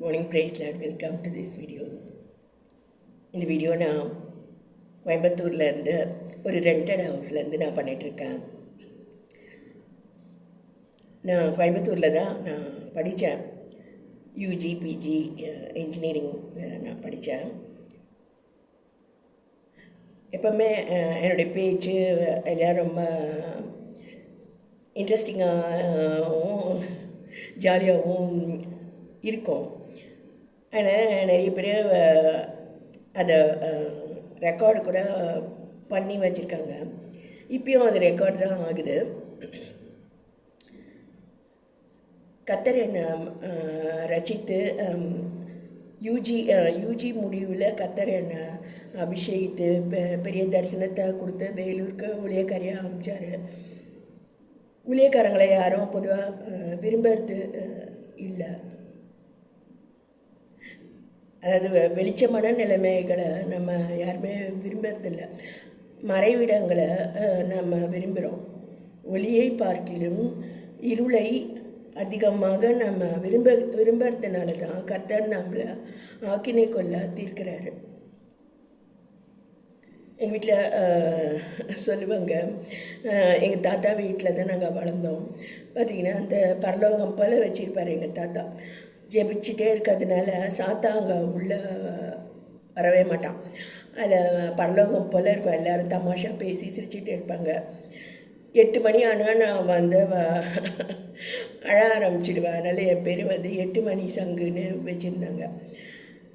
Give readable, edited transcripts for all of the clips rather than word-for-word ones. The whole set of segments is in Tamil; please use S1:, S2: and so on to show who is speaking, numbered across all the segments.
S1: Morning, praise Lord. Welcome to this video. இந்த வீடியோ நான் கோயம்புத்தூர்லேருந்து ஒரு ரெண்டட் ஹவுஸ்லேருந்து நான் பண்ணிகிட்ருக்கேன். நான் கோயம்புத்தூரில் தான் நான் படித்தேன். யூஜி பிஜி இன்ஜினியரிங்கில் நான் படித்தேன். எப்போவுமே என்னுடைய பேச்சு எல்லாம் ரொம்ப இன்ட்ரெஸ்டிங்காகவும் ஜாலியாகவும் இருக்கும். அதனால் நிறைய பேர் அதை ரெக்கார்டு கூட பண்ணி வச்சுருக்காங்க. இப்பயும் அது ரெக்கார்டு தான் ஆகுது. கர்த்தர் என்னை ரட்சித்து யூஜி முடிவில் கர்த்தர் என்னை அபிஷேகித்து பெரிய தரிசனத்தை கொடுத்து வேலூருக்கு ஊழியக்காரியாக அமைச்சார். ஊழியக்காரங்களை யாரும் பொதுவாக விரும்புறது இல்லை. அதாவது வெளிச்சமான நிலைமைகளை நம்ம யாருமே விரும்புறதில்லை. மறைவிடங்களை நம்ம விரும்புகிறோம். ஒளியை பார்க்கிலும் இருளை அதிகமாக நம்ம விரும்புறதுனால தான் கர்த்தர் நம்மளை ஆக்கினை கொள்ள தீர்க்கிறாரு. எங்கள் வீட்டில் சொல்லுவாங்க, எங்கள் தாத்தா வீட்டில் தான் நாங்கள் வளர்ந்தோம். பார்த்திங்கன்னா அந்த பரலோகம் போல் வச்சுருப்பார் எங்கள் தாத்தா. ஜெபிச்சுட்டே இருக்கிறதுனால சாத்தா அங்கே உள்ளே வரவே மாட்டான். அதில் பரலோகம் போல் இருக்கும். எல்லோரும் தமாஷா பேசி சிரிச்சுட்டே இருப்பாங்க. 8 மணி ஆனால் நான் வந்து அழ ஆரம்பிச்சிடுவேன். அதனால் என் பேர் வந்து 8 மணி சங்குன்னு வச்சுருந்தாங்க.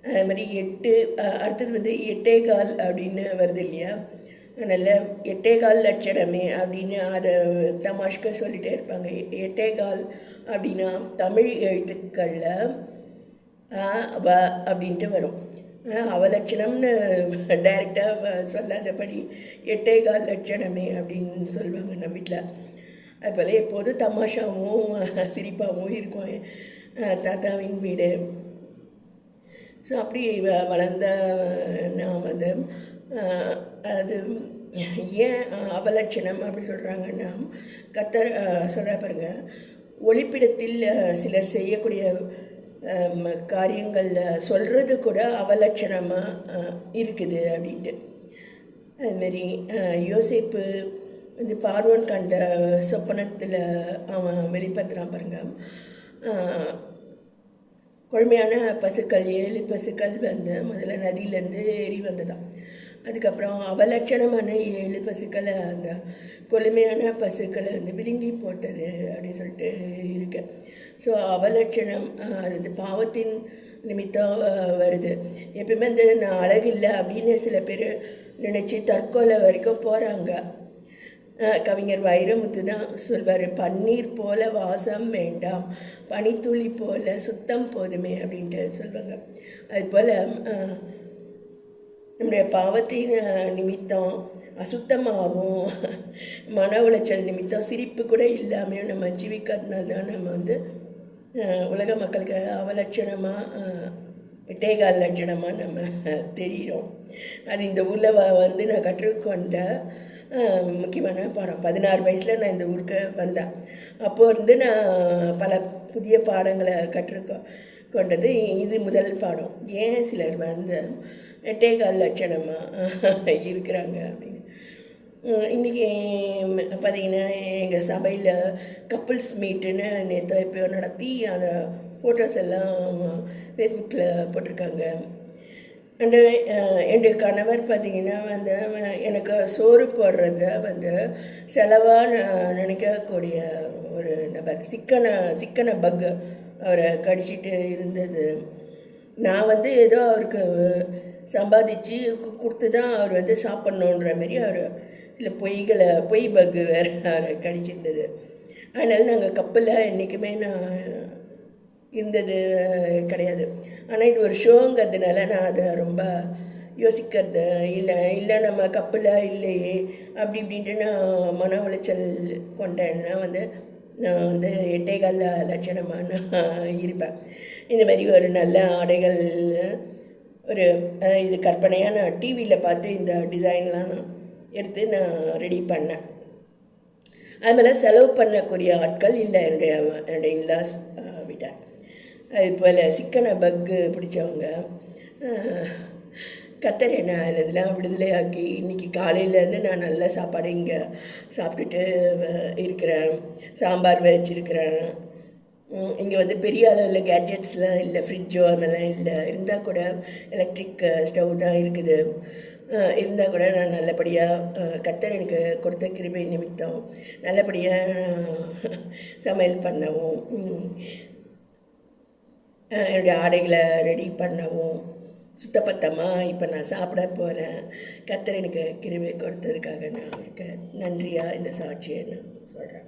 S1: அது மாதிரி அடுத்தது வந்து 8:15 அப்படின்னு வருது இல்லையா, அதனால் 8:15 லட்சணமே அப்படின்னு அதை தமாஷ்க சொல்லிகிட்டே இருப்பாங்க. 8:15 அப்படின்னா தமிழ் எழுத்துக்களில் வ அப்படின்ட்டு வரும். அவலட்சணம்னு டைரெக்டாக சொல்லாதபடி 8:15 லட்சணமே அப்படின்னு சொல்லுவாங்க நம்ம வீட்டில். அதுபோல் எப்போதும் தமாஷாவும் சிரிப்பாகவும் இருக்கும் தாத்தாவின் வீடு. ஸோ அப்படி வளர்ந்த நான் வந்து அது ஏன் அவலட்சணம் அப்படி சொல்கிறாங்கன்னா, கர்த்தர் சொல்கிற பாருங்க, ஒளிப்பிடத்தில் சிலர் செய்யக்கூடிய காரியங்களில் சொல்கிறது கூட அவலட்சணமாக இருக்குது அப்படின்ட்டு. அதுமாரி யோசேப்பு வந்து பார்வோன் கண்ட சொப்பனத்தில் அவன் வெளிப்படுத்துகிறான் பாருங்க. கொழுமையான பசுக்கள் 7 பசுக்கள் வந்து முதல்ல நதியிலேருந்து ஏறி வந்ததான். அதுக்கப்புறம் அவலட்சணமான 7 பசுக்களை அந்த கொழுமையான பசுக்களை வந்து விழுங்கி போட்டது அப்படின்னு சொல்லிட்டு இருக்கு. ஸோ அவலட்சணம் அது பாவத்தின் நிமித்தம் வருது. எப்பயுமே வந்து நான் அழகில்லை அப்படின்னு சில பேர் நினச்சி தற்கொலை வரைக்கும் போகிறாங்க. கவிஞர் வைரமுத்து தான் சொல்வார், பன்னீர் போல வாசம் வேண்டாம், பனித்துளி போல சுத்தம் போதுமே அப்படின்ட்டு சொல்வாங்க. அதுபோல் நம்முடைய பாவத்தின் நிமித்தம் அசுத்தமாகவும் மன உளைச்சல் நிமித்தம் சிரிப்பு கூட இல்லாமையும் நம்ம ஜீவிக்கிறதுனால தான் நம்ம வந்து உலக மக்களுக்கு அவலட்சணமாக 8:15 லட்சணமாக நம்ம தெரிகிறோம். அது இந்த ஊரில் வந்து நான் கற்றுக்கொண்ட முக்கியமான பாடம். 16 வயசில் நான் இந்த ஊருக்கு வந்தேன். அப்போது இருந்து நான் பல புதிய பாடங்களை கற்றுக்கொண்டது இது முதல் பாடம். ஏன் சிலர் வந்து 8:15 லட்சணமாக இருக்கிறாங்க அப்படின்னு. இன்றைக்கி பார்த்திங்கன்னா எங்கள் சபையில் கப்புள்ஸ் மீட்டுன்னு நேற்று இப்போ நடத்தி அதை ஃபோட்டோஸ் எல்லாம் ஃபேஸ்புக்கில் போட்டிருக்காங்க. அண்டு என்னுடைய கணவர் பார்த்திங்கன்னா வந்து எனக்கு சோறு போடுறத வந்து செலவாக நினைக்கக்கூடிய ஒரு நபர். சிக்கன பக்கு அவரை கடிச்சிட்டு இருந்தது. நான் வந்து ஏதோ அவருக்கு சம்பாதிச்சு கொடுத்து தான் அவர் வந்து சாப்பிட்ணுன்ற மாரி அவர் இல்லை பொய் பக்கு வேறு அவரை கடிச்சிருந்தது. அதனால் நாங்கள் கப்பலில் என்றைக்குமே நான் இருந்தது கிடையாது. ஆனால் இது ஒரு ஷோங்கிறதுனால நான் அதை ரொம்ப யோசிக்கிறது இல்லை நம்ம கப்பலில் இல்லையே அப்படி இப்படின்ட்டு நான் மன உளைச்சல் கொண்டேன்னா வந்து நான் வந்து 8:15 லட்சணமாக நான் இருப்பேன். இந்த மாதிரி ஒரு நல்ல ஆடைகள் ஒரு இது கற்பனையாக நான் டிவியில் பார்த்து இந்த டிசைன்லாம் நான் எடுத்து நான் ரெடி பண்ணேன். அதுமாதிரி செலவு பண்ணக்கூடிய ஆட்கள் இல்லை என்னுடைய இன்லாஸ் வீட்டார். அது போல் சிக்கனை பக்கு பிடிச்சவங்க கத்தர் என்ன இதெல்லாம் விடுதலையாக்கி இன்றைக்கி காலையிலேருந்து நான் நல்ல சாப்பாடு இங்கே சாப்பிட்டுட்டு இருக்கிறேன். சாம்பார் வச்சிருக்கிறேன். இங்கே வந்து பெரிய அளவில் கேட்ஜெட்ஸ்லாம் இல்லை, ஃப்ரிட்ஜோ அதெல்லாம் இல்லை. இருந்தால் கூட எலக்ட்ரிக் ஸ்டவ் தான் இருக்குது. இருந்தால் கூட நான் நல்லபடியாக கத்தர் எனக்கு கொடுத்த கிருபை நிமித்தம் நல்லபடியாக சமையல் பண்ணவும், என்னுடைய ஆடைகளை ரெடி பண்ணவும் சுத்தபத்தமாக இப்போ நான் சாப்பிட போகிறேன். கத்தர் எனக்கு கிருபை கொடுத்ததுக்காக நான் அவருக்கு நன்றியாக இந்த சாட்சியை நான் சொல்கிறேன்.